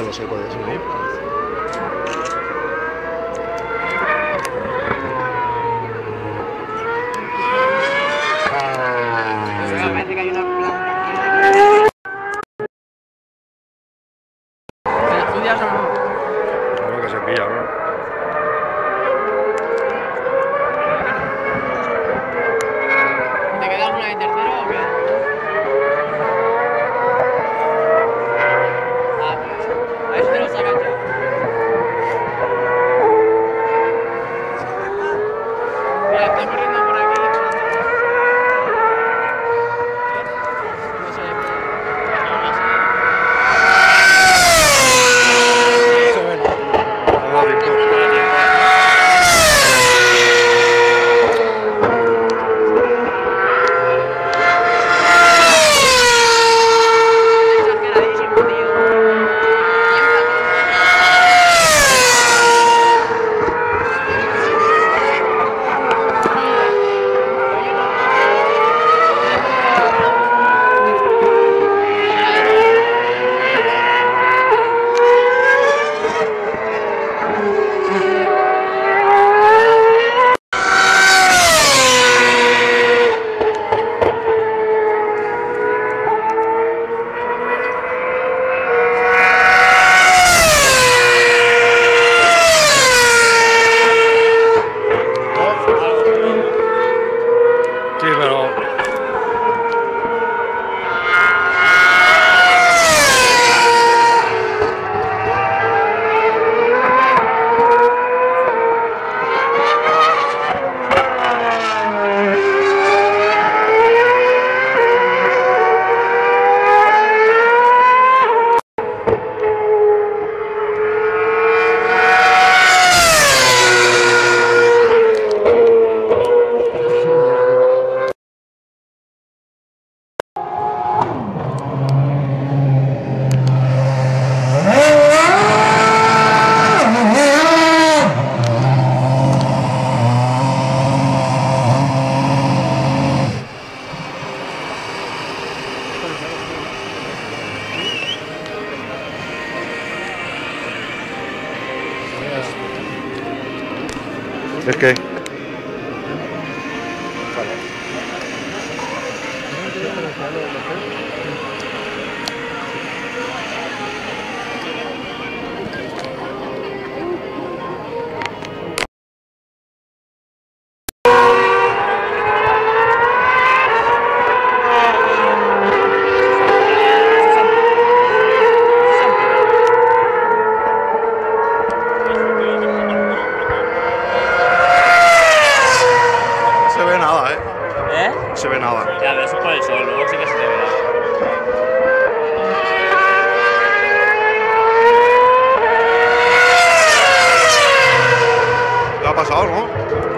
no se puede subir. Parece que hay una planta. ¿Te estudias o no? Bueno, que se pilla, ¿no? ¿Te queda alguna de tercero o qué? Ah, pues. A ver si te lo sacas ya. Mira, está corriendo por aquí y por donde. No sé. Se ve, ¿no? No lo digo. Exageradísimo, tío. Sí, pero... Es que... No se ve nada, ¿eh? ¿Eh? No se ve nada. Ya, pero eso es por el sol, luego sí que se te verá. ¿Qué ha pasado, no?